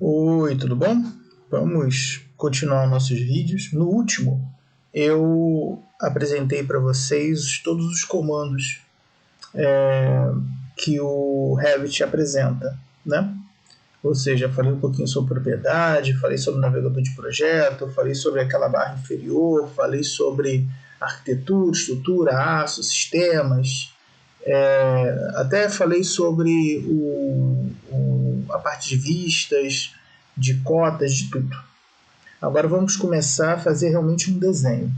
Oi, tudo bom? Vamos continuar nossos vídeos. No último, eu apresentei para vocês todos os comandos que o Revit apresenta, né? Ou seja, falei um pouquinho sobre propriedade, falei sobre navegador de projeto, falei sobre aquela barra inferior, falei sobre arquitetura, estrutura, aço, sistemas, até falei sobre a parte de vistas, de cotas, de tudo. Agora vamos começar a fazer realmente um desenho.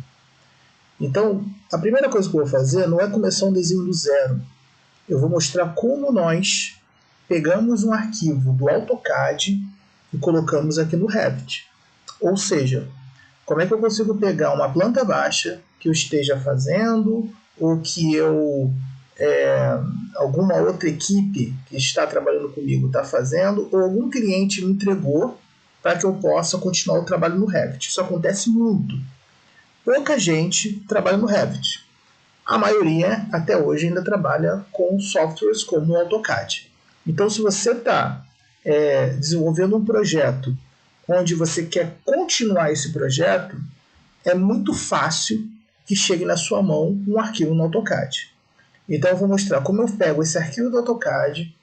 Então, a primeira coisa que eu vou fazer não é começar um desenho do zero. Eu vou mostrar como nós pegamos um arquivo do AutoCAD e colocamos aqui no Revit. Ou seja, como é que eu consigo pegar uma planta baixa que eu esteja fazendo ou que alguma outra equipe que está trabalhando comigo está fazendo, ou algum cliente me entregou para que eu possa continuar o trabalho no Revit. Isso acontece muito. Pouca gente trabalha no Revit. A maioria, até hoje, ainda trabalha com softwares como o AutoCAD. Então, se você está desenvolvendo um projeto onde você quer continuar esse projeto, é muito fácil que chegue na sua mão um arquivo no AutoCAD. Então eu vou mostrar como eu pego esse arquivo do AutoCAD,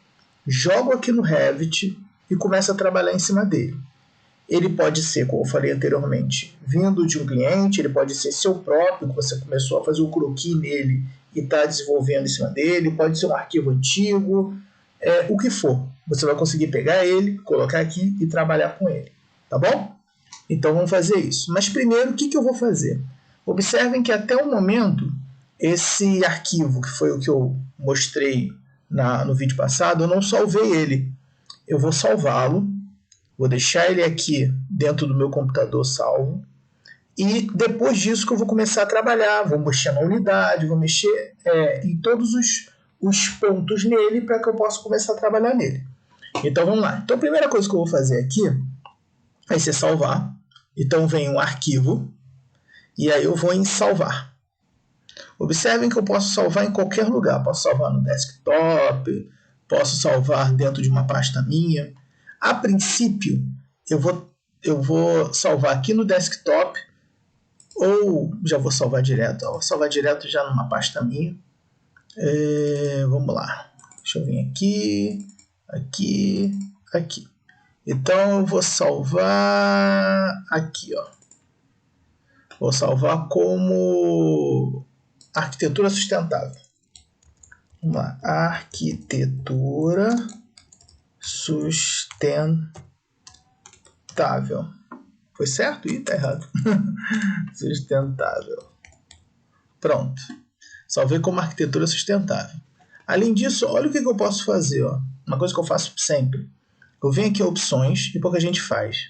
jogo aqui no Revit e começo a trabalhar em cima dele. Ele pode ser, como eu falei anteriormente, vindo de um cliente, ele pode ser seu próprio, que você começou a fazer o croquis nele e está desenvolvendo em cima dele, pode ser um arquivo antigo, o que for. Você vai conseguir pegar ele, colocar aqui e trabalhar com ele, tá bom? Então vamos fazer isso. Mas primeiro, o que eu vou fazer? Observem que até o momento, esse arquivo, que foi o que eu mostrei no vídeo passado, eu não salvei ele. Eu vou salvá-lo, vou deixar ele aqui dentro do meu computador salvo, e depois disso que eu vou começar a trabalhar, vou mexer na unidade, vou mexer em todos os pontos nele para que eu possa começar a trabalhar nele. Então vamos lá. Então a primeira coisa que eu vou fazer aqui vai ser salvar. Então vem um arquivo, e aí eu vou em salvar. Observem que eu posso salvar em qualquer lugar. Posso salvar no desktop, posso salvar dentro de uma pasta minha. A princípio, eu vou salvar aqui no desktop, ou já vou salvar direto. Eu vou salvar direto já numa pasta minha. Vamos lá. Deixa eu vir aqui, aqui, aqui. Então eu vou salvar aqui, ó. Vou salvar como arquitetura sustentável. Vamos lá. Arquitetura sustentável. Foi certo? Ih, tá errado. Sustentável. Pronto. Salvei como arquitetura sustentável. Além disso, olha o que eu posso fazer. Ó. Uma coisa que eu faço sempre. Eu venho aqui a opções e pouca gente faz.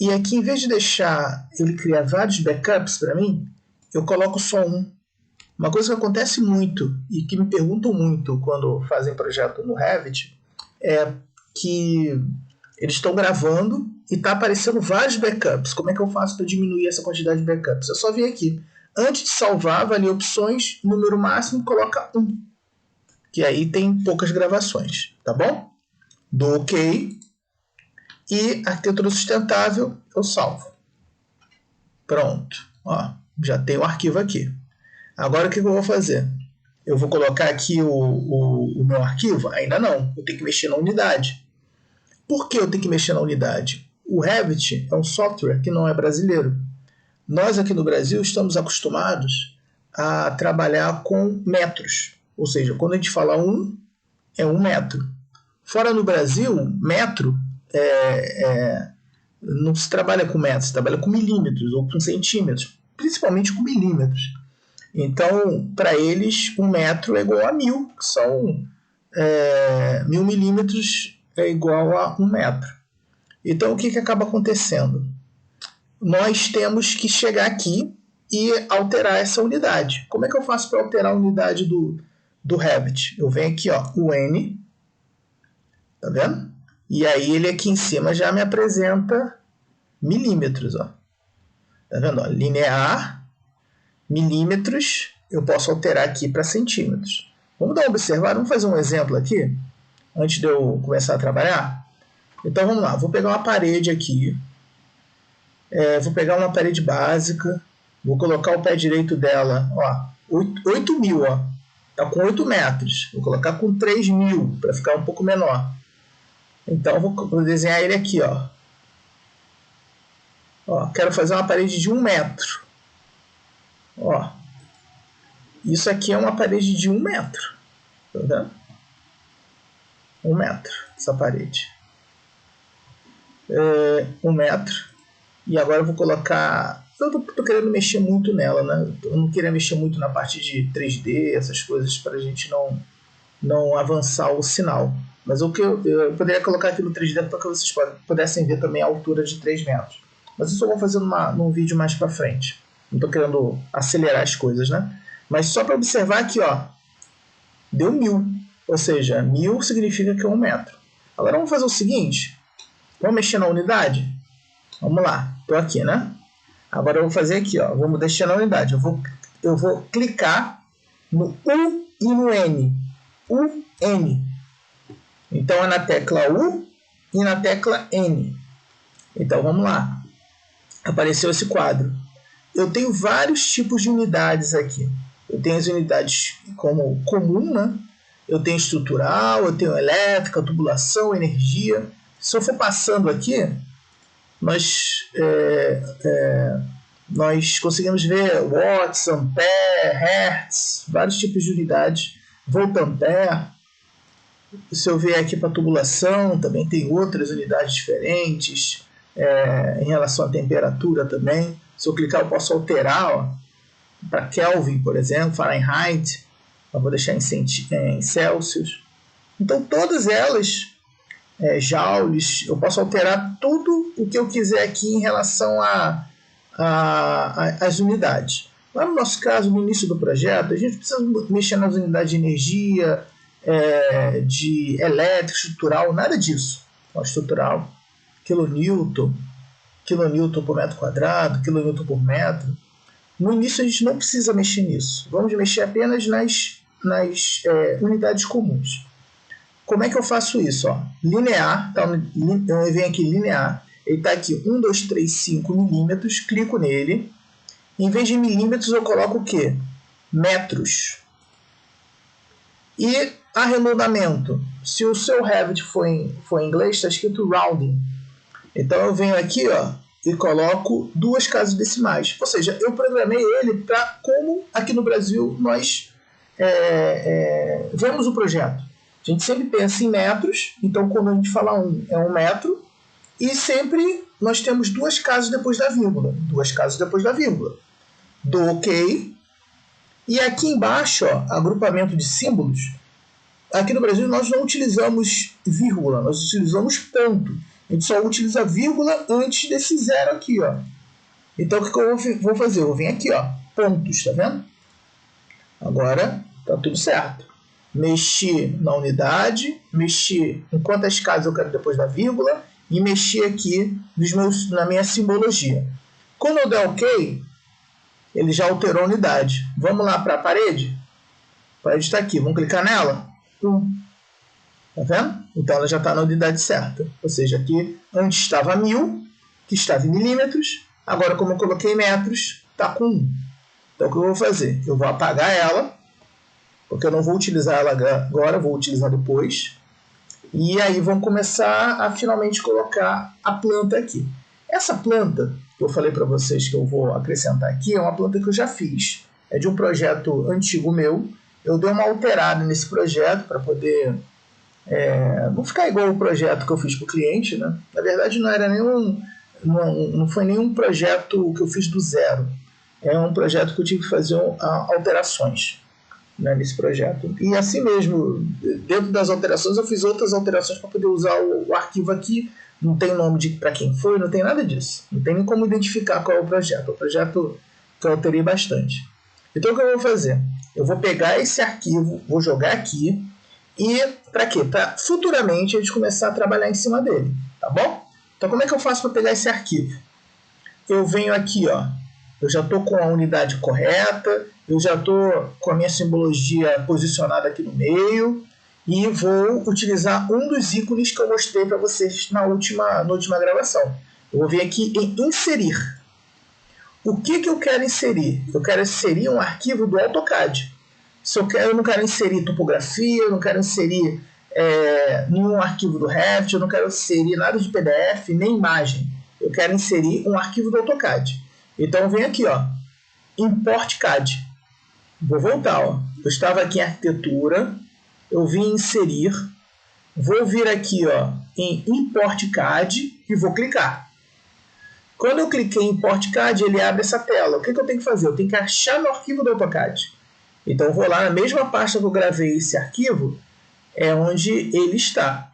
E aqui, em vez de deixar ele criar vários backups para mim, eu coloco só um. Uma coisa que acontece muito e que me perguntam muito quando fazem projeto no Revit é que eles estão gravando e está aparecendo vários backups. Como é que eu faço para diminuir essa quantidade de backups? Eu só venho aqui. Antes de salvar, avalie opções, número máximo, coloca 1. Que aí tem poucas gravações, tá bom? Dou OK. E arquitetura sustentável, eu salvo. Pronto. Ó, já tem o arquivo aqui. Agora o que eu vou fazer? Eu vou colocar aqui o meu arquivo? Ainda não. Eu tenho que mexer na unidade. Por que eu tenho que mexer na unidade? O Revit é um software que não é brasileiro. Nós aqui no Brasil estamos acostumados a trabalhar com metros. Ou seja, quando a gente fala é 1 metro. Fora no Brasil, metro não se trabalha com metros, se trabalha com milímetros ou com centímetros, principalmente com milímetros. Então, para eles, 1 metro é igual a 1000, que são 1000 milímetros é igual a 1 metro. Então, o que acaba acontecendo? Nós temos que chegar aqui e alterar essa unidade. Como é que eu faço para alterar a unidade do Revit? Eu venho aqui, ó, o N, tá vendo? E aí ele aqui em cima já me apresenta milímetros, ó. Tá vendo? Ó, linear, milímetros, eu posso alterar aqui para centímetros. Vamos dar uma observada, vamos fazer um exemplo aqui, antes de eu começar a trabalhar. Então vamos lá, vou pegar uma parede aqui, vou pegar uma parede básica, vou colocar o pé direito dela, ó, 8.000, ó, tá com 8 metros, vou colocar com 3.000 para ficar um pouco menor. Então vou desenhar ele aqui, ó. Quero fazer uma parede de 1 metro. Ó, isso aqui é uma parede de 1 metro, tá vendo? 1 metro, essa parede. 1 metro. E agora eu vou colocar... Eu tô querendo mexer muito nela, né? Eu não queria mexer muito na parte de 3D, essas coisas, para a gente não avançar o sinal. Mas o que eu poderia colocar aqui no 3D para que vocês pudessem ver também a altura de 3 metros. Mas isso eu vou fazer num vídeo mais para frente. Não estou querendo acelerar as coisas, né? Mas só para observar aqui, ó, deu 1.000. Ou seja, 1.000 significa que é 1 metro. Agora vamos fazer o seguinte. Vamos mexer na unidade? Vamos lá. Estou aqui, né? Agora eu vou fazer aqui, ó. Vamos mexer na unidade. Eu vou clicar no U e no N. U, N. Então é na tecla U e na tecla N. Então vamos lá. Apareceu esse quadro. Eu tenho vários tipos de unidades aqui. Eu tenho as unidades como comum, né? Eu tenho estrutural, eu tenho elétrica, tubulação, energia. Se eu for passando aqui, nós conseguimos ver watts, ampere, hertz, vários tipos de unidades, voltampere. Se eu vier aqui para tubulação, também tem outras unidades diferentes, em relação à temperatura também. Se eu clicar, eu posso alterar para Kelvin, por exemplo, Fahrenheit, eu vou deixar em Celsius. Então, todas elas, joules, eu posso alterar tudo o que eu quiser aqui em relação às unidades. Lá no nosso caso, no início do projeto, a gente precisa mexer nas unidades de energia, de elétrica, estrutural, nada disso. Estrutural, kilonewton por metro quadrado, kilonewton por metro. No início a gente não precisa mexer nisso. Vamos mexer apenas nas unidades comuns. Como é que eu faço isso? Linear, tá? Eu venho aqui linear, ele está aqui 1, 2, 3, 5 milímetros, clico nele. Em vez de milímetros eu coloco o quê? Metros. E arredondamento. Se o seu Revit for em inglês, está escrito rounding. Então eu venho aqui, ó, e coloco 2 casas decimais. Ou seja, eu programei ele para como aqui no Brasil nós vemos o projeto. A gente sempre pensa em metros, então quando a gente fala 1 é 1 metro, e sempre nós temos 2 casas depois da vírgula. 2 casas depois da vírgula. Dou OK. E aqui embaixo, ó, agrupamento de símbolos. Aqui no Brasil nós não utilizamos vírgula, nós utilizamos ponto. A gente só utiliza vírgula antes desse zero aqui, ó. Então o que eu vou fazer? Eu vou vir aqui, ó, pontos, tá vendo? Agora tá tudo certo. Mexi na unidade, mexi em quantas casas eu quero depois da vírgula e mexi aqui na minha simbologia. Quando eu der OK, ele já alterou a unidade. Vamos lá para a parede? A parede está aqui, vamos clicar nela? Tá vendo? Então ela já está na unidade certa. Ou seja, aqui antes estava 1.000, que estava em milímetros. Agora, como eu coloquei metros, está com 1. Então o que eu vou fazer? Eu vou apagar ela, porque eu não vou utilizar ela agora, vou utilizar depois. E aí vamos começar a finalmente colocar a planta aqui. Essa planta que eu falei para vocês que eu vou acrescentar aqui é uma planta que eu já fiz. É de um projeto antigo meu. Eu dei uma alterada nesse projeto para poder não ficar igual o projeto que eu fiz para o cliente, né? Na verdade, não foi nenhum projeto que eu fiz do zero. É um projeto que eu tive que fazer alterações, né, nesse projeto. E assim mesmo, dentro das alterações, eu fiz outras alterações para poder usar o arquivo aqui. Não tem nome para quem foi, não tem nada disso. Não tem nem como identificar qual é o projeto. É um projeto que eu alterei bastante. Então o que eu vou fazer? Eu vou pegar esse arquivo, vou jogar aqui. E para quê? Para futuramente a gente começar a trabalhar em cima dele. Tá bom? Então como é que eu faço para pegar esse arquivo? Eu venho aqui, ó. Eu já estou com a unidade correta. Eu já estou com a minha simbologia posicionada aqui no meio. e vou utilizar um dos ícones que eu mostrei para vocês na última gravação. Eu vou vir aqui em inserir. O que eu quero inserir? Eu quero inserir um arquivo do AutoCAD. Eu não quero inserir topografia, eu não quero inserir nenhum arquivo do Revit, eu não quero inserir nada de PDF, nem imagem. Eu quero inserir um arquivo do AutoCAD. Então eu venho aqui, ó, Import CAD. Vou voltar, ó. Eu estava aqui em arquitetura, eu vim inserir, vou vir aqui, ó, em Import CAD e vou clicar. Quando eu cliquei em Import CAD, ele abre essa tela. O que eu tenho que fazer? Eu tenho que achar meu arquivo do AutoCAD. Então eu vou lá na mesma pasta que eu gravei esse arquivo, é onde ele está.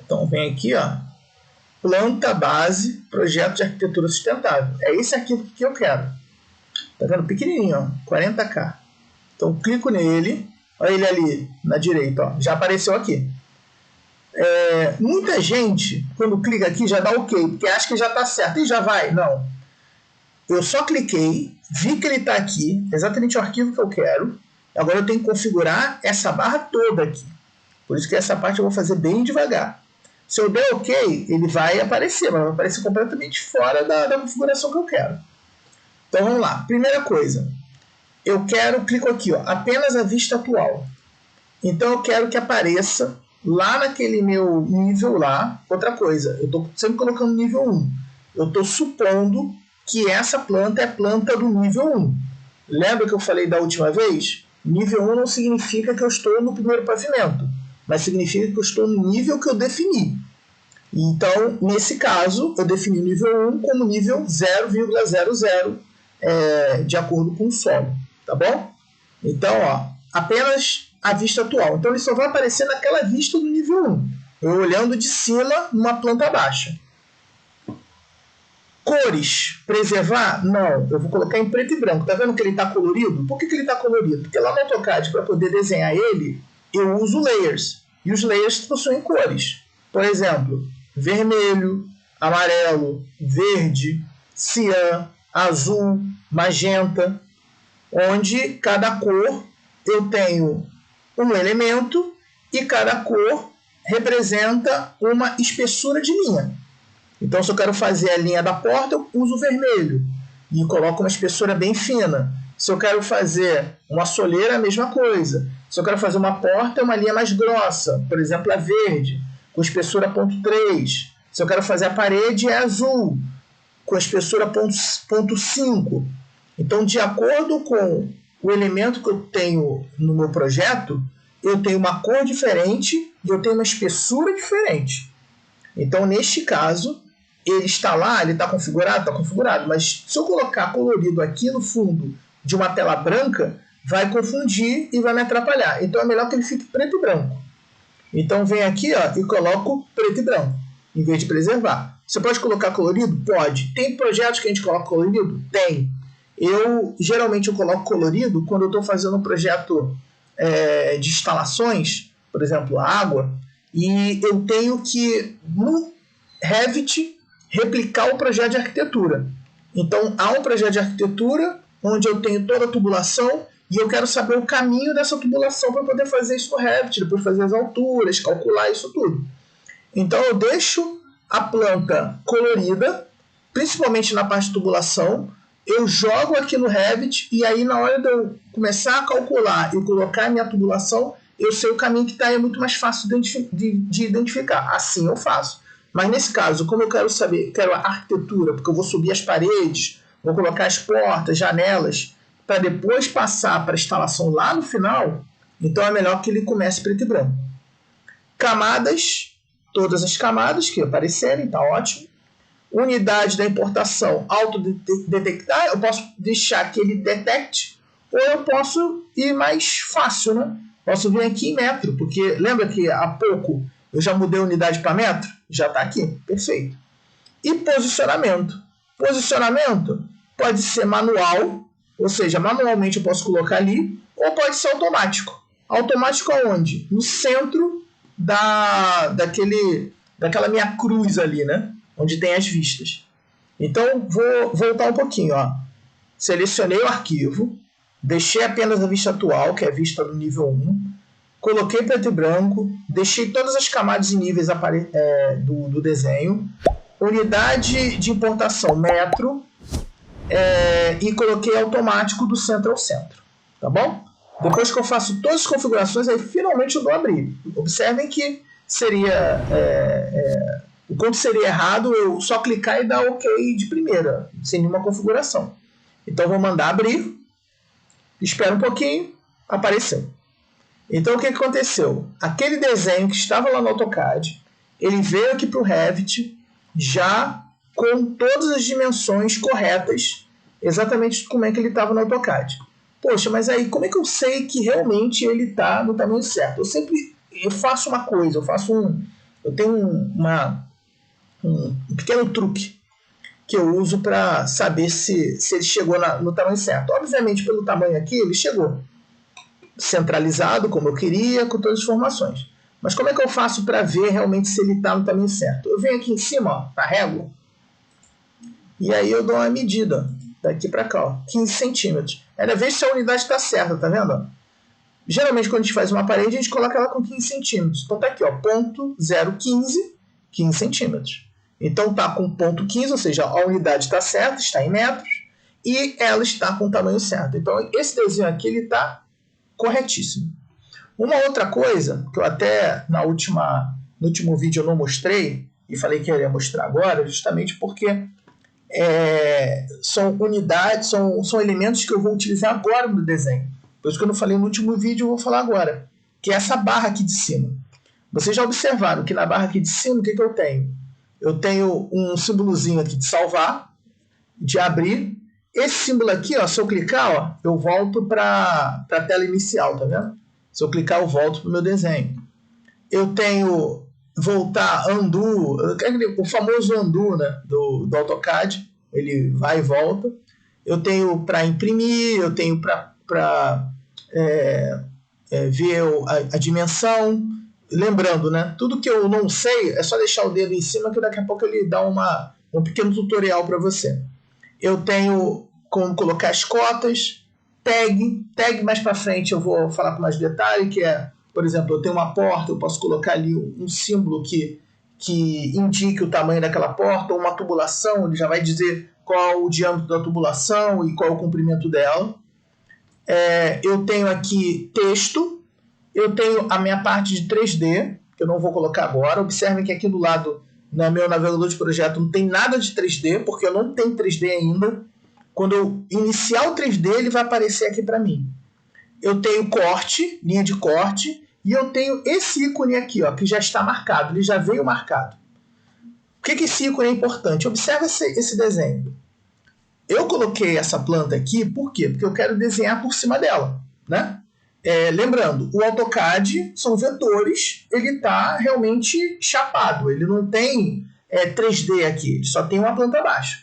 Então vem aqui, ó, planta base, projeto de arquitetura sustentável. É esse arquivo que eu quero. Tá vendo? Pequenininho, ó, 40K. Então clico nele, olha ele ali na direita, ó, já apareceu aqui. Muita gente, quando clica aqui, já dá OK, porque acha que já está certo e já vai. Não. Eu só cliquei, vi que ele está aqui, exatamente o arquivo que eu quero. Agora eu tenho que configurar essa barra toda aqui. Por isso que essa parte eu vou fazer bem devagar. Se eu der OK, ele vai aparecer, mas vai aparecer completamente fora da configuração que eu quero. Então vamos lá. Primeira coisa, eu clico aqui, ó, apenas a vista atual. Então eu quero que apareça lá naquele meu nível lá. Outra coisa, eu estou sempre colocando nível 1. Eu estou supondo que essa planta é planta do nível 1. Lembra que eu falei da última vez? Nível 1 não significa que eu estou no primeiro pavimento, mas significa que eu estou no nível que eu defini. Então, nesse caso, eu defini o nível 1 como nível 0,00 de acordo com o solo, tá bom? Então, ó, apenas a vista atual. Então, ele só vai aparecer naquela vista do nível 1, eu olhando de cima numa planta baixa. Cores, preservar? Não, eu vou colocar em preto e branco. Tá vendo que ele está colorido? Por que ele está colorido? Porque lá no AutoCAD, para poder desenhar ele, eu uso layers. E os layers possuem cores. Por exemplo, vermelho, amarelo, verde, cian, azul, magenta, onde cada cor eu tenho um elemento e cada cor representa uma espessura de linha. Então, se eu quero fazer a linha da porta, eu uso o vermelho e coloco uma espessura bem fina. Se eu quero fazer uma soleira, a mesma coisa. Se eu quero fazer uma porta, é uma linha mais grossa, por exemplo, a verde, com espessura 0,3. Se eu quero fazer a parede, é azul, com espessura 0,5. Então, de acordo com o elemento que eu tenho no meu projeto, eu tenho uma cor diferente e eu tenho uma espessura diferente. Então, neste caso, ele está lá, ele está configurado? Está configurado. Mas se eu colocar colorido aqui no fundo de uma tela branca, vai confundir e vai me atrapalhar. Então, é melhor que ele fique preto e branco. Então, vem aqui, ó, e coloco preto e branco, em vez de preservar. Você pode colocar colorido? Pode. Tem projetos que a gente coloca colorido? Tem. Geralmente, eu coloco colorido quando eu estou fazendo um projeto de instalações, por exemplo, água, e eu tenho que, no Revit, replicar o projeto de arquitetura. Então, há um projeto de arquitetura onde eu tenho toda a tubulação e eu quero saber o caminho dessa tubulação para poder fazer isso no Revit, depois fazer as alturas, calcular isso tudo. Então, eu deixo a planta colorida, principalmente na parte de tubulação, eu jogo aqui no Revit e aí na hora de eu começar a calcular e colocar a minha tubulação, eu sei o caminho que está, é muito mais fácil de identificar. Assim eu faço. Mas nesse caso, como eu quero a arquitetura, porque eu vou subir as paredes, vou colocar as portas, janelas, para depois passar para a instalação lá no final, então é melhor que ele comece preto e branco. Camadas, todas as camadas que aparecerem, tá ótimo. Unidade da importação, autodetectar, eu posso deixar que ele detecte, ou eu posso ir mais fácil, né? Posso vir aqui em metro, porque lembra que há pouco eu já mudei a unidade para metro? Já está aqui, perfeito. E posicionamento. Posicionamento pode ser manual, ou seja, manualmente eu posso colocar ali, ou pode ser automático. Automático aonde? No centro daquela minha cruz ali, né? Onde tem as vistas. Então, vou voltar um pouquinho. Ó. Selecionei o arquivo, deixei apenas a vista atual, que é a vista do nível 1. coloquei preto e branco, deixei todas as camadas e níveis do desenho, unidade de importação metro, e coloquei automático do centro ao centro, tá bom? Depois que eu faço todas as configurações, aí finalmente eu dou abrir. Observem que seria o quanto seria errado eu só clicar e dar OK de primeira, sem nenhuma configuração. Então vou mandar abrir, espera um pouquinho, apareceu. Então o que aconteceu? Aquele desenho que estava lá no AutoCAD, ele veio aqui para o Revit já com todas as dimensões corretas, exatamente como é que ele estava no AutoCAD. Poxa, mas aí como é que eu sei que realmente ele está no tamanho certo? Eu faço uma coisa, eu tenho um pequeno truque que eu uso para saber se ele chegou no tamanho certo. Obviamente, pelo tamanho aqui, ele chegou centralizado, como eu queria, com todas as informações. Mas como é que eu faço para ver realmente se ele está no tamanho certo? Eu venho aqui em cima, ó, na régua, e aí eu dou uma medida daqui para cá, ó, 15 centímetros. Ainda vejo se a unidade está certa, tá vendo? Geralmente, quando a gente faz uma parede, a gente coloca ela com 15 centímetros. Então tá aqui, ó, ponto 015, 15 centímetros. Então tá com ponto 15, ou seja, a unidade está certa, está em metros, e ela está com o tamanho certo. Então esse desenho aqui ele está corretíssimo. Uma outra coisa que eu até no último vídeo eu não mostrei e falei que eu ia mostrar agora, justamente porque são unidades, são elementos que eu vou utilizar agora no desenho. Por isso que eu não falei no último vídeo, eu vou falar agora, que é essa barra aqui de cima. Vocês já observaram que na barra aqui de cima, o que eu tenho? Eu tenho um símbolozinho aqui de salvar, de abrir. Esse símbolo aqui, ó, se eu clicar, ó, eu volto para a tela inicial, tá vendo? Se eu clicar, eu volto para o meu desenho. Eu tenho voltar, undo, o famoso undo, né, do AutoCAD, ele vai e volta. Eu tenho para imprimir, eu tenho para ver a dimensão. Lembrando, né, tudo que eu não sei, é só deixar o dedo em cima que daqui a pouco ele dá um pequeno tutorial para você. Eu tenho como colocar as cotas, tag mais para frente eu vou falar com mais detalhe, que é, por exemplo, eu tenho uma porta, eu posso colocar ali um símbolo que indique o tamanho daquela porta, ou uma tubulação, ele já vai dizer qual o diâmetro da tubulação e qual o comprimento dela. Eu tenho aqui texto, eu tenho a minha parte de 3D, que eu não vou colocar agora. Observem que aqui do lado, no meu navegador de projeto, não tem nada de 3D, porque eu não tenho 3D ainda. Quando eu iniciar o 3D, ele vai aparecer aqui para mim. Eu tenho corte, linha de corte, e eu tenho esse ícone aqui, ó, que já está marcado, ele já veio marcado. Por que esse ícone é importante? Observe esse desenho. Eu coloquei essa planta aqui, por quê? Porque eu quero desenhar por cima dela, né? Lembrando, o AutoCAD são vetores, ele está realmente chapado, ele não tem 3D aqui, ele só tem uma planta baixa.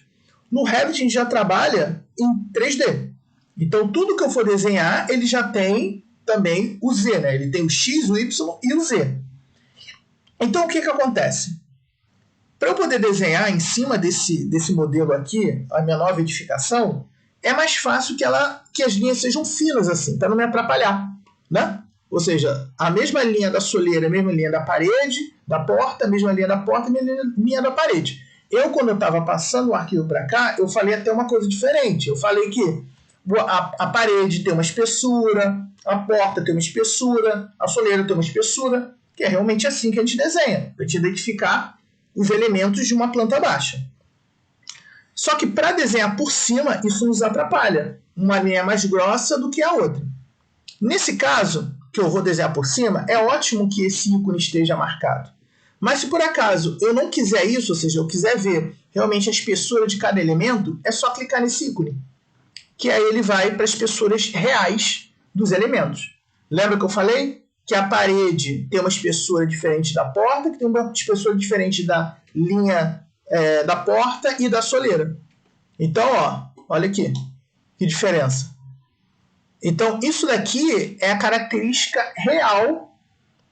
No Revit a gente já trabalha em 3D, então tudo que eu for desenhar, ele já tem também o Z, né? Ele tem o X, o Y e o Z. Então o que acontece? Para eu poder desenhar em cima desse modelo aqui, a minha nova edificação, é mais fácil que as linhas sejam finas assim, para não me atrapalhar, né? Ou seja, a mesma linha da soleira, a mesma linha da parede, da porta, a mesma linha da porta, a mesma linha da parede. Quando eu estava passando o arquivo para cá, eu falei até uma coisa diferente. Eu falei que a parede tem uma espessura, a porta tem uma espessura, a soleira tem uma espessura, que é realmente assim que a gente desenha, para a gente identificar os elementos de uma planta baixa. Só que para desenhar por cima, isso nos atrapalha. Uma linha é mais grossa do que a outra. Nesse caso, que eu vou desenhar por cima, é ótimo que esse ícone esteja marcado. Mas se por acaso eu não quiser isso, ou seja, eu quiser ver realmente a espessura de cada elemento, é só clicar nesse ícone, que aí ele vai para as espessuras reais dos elementos. Lembra que eu falei que a parede tem uma espessura diferente da porta, que tem uma espessura diferente da linha da porta e da soleira. Então, ó, olha aqui, que diferença. Então, isso daqui é a característica real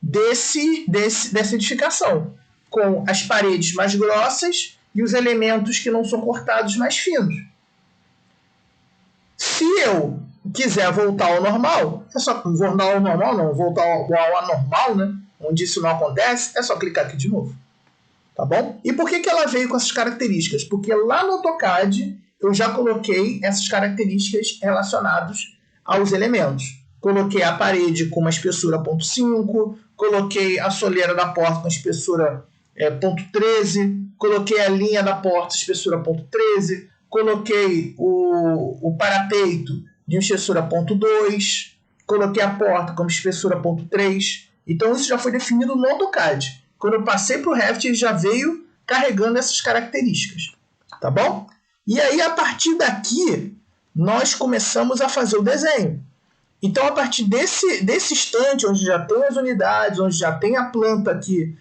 dessa edificação, com as paredes mais grossas e os elementos que não são cortados mais finos. Se eu quiser voltar ao normal, é só voltar ao normal, não, voltar ao anormal, né? Onde isso não acontece, é só clicar aqui de novo. Tá bom? E por que ela veio com essas características? Porque lá no AutoCAD eu já coloquei essas características relacionadas aos elementos. Coloquei a parede com uma espessura 0,5, coloquei a soleira da porta com espessura 0,13, coloquei a linha da porta espessura 0,13, coloquei o parapeito de espessura 0,2, coloquei a porta com espessura 0,3. Então isso já foi definido no AutoCAD. Quando eu passei para o Revit, ele já veio carregando essas características. Tá bom? E aí, a partir daqui, nós começamos a fazer o desenho. Então, a partir desse instante, onde já tem as unidades, onde já tem a planta aqui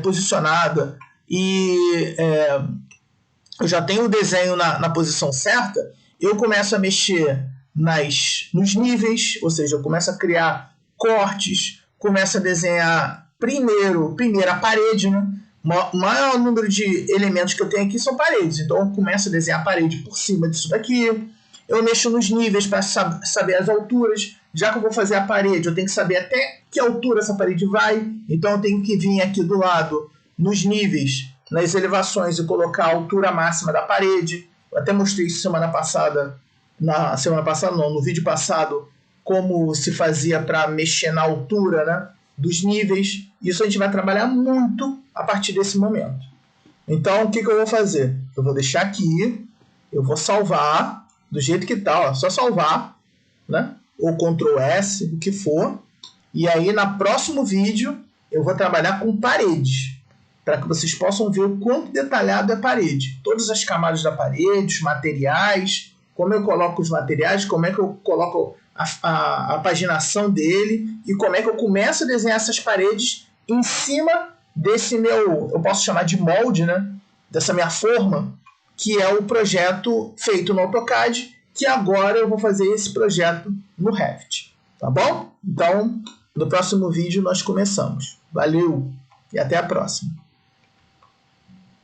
posicionada e eu já tenho o desenho na posição certa, eu começo a mexer nos níveis, ou seja, eu começo a criar cortes, começo a desenhar primeiro a parede, né? O maior número de elementos que eu tenho aqui são paredes, então eu começo a desenhar a parede por cima disso daqui. Eu mexo nos níveis para saber as alturas. Já que eu vou fazer a parede, eu tenho que saber até que altura essa parede vai. Então eu tenho que vir aqui do lado, nos níveis, nas elevações, e colocar a altura máxima da parede. Eu até mostrei isso semana passada, no vídeo passado, como se fazia para mexer na altura, né, dos níveis. Isso a gente vai trabalhar muito a partir desse momento. Então, o que eu vou fazer? Eu vou deixar aqui, eu vou salvar do jeito que está, só salvar, né? Ou Ctrl S, o que for. E aí, no próximo vídeo, eu vou trabalhar com paredes, para que vocês possam ver o quanto detalhado é a parede. Todas as camadas da parede, os materiais, como eu coloco os materiais, como é que eu coloco a paginação dele e como é que eu começo a desenhar essas paredes em cima desse meu, eu posso chamar de molde, né? Dessa minha forma, que é o projeto feito no AutoCAD, que agora eu vou fazer esse projeto no Revit. Tá bom? Então, no próximo vídeo nós começamos. Valeu e até a próxima.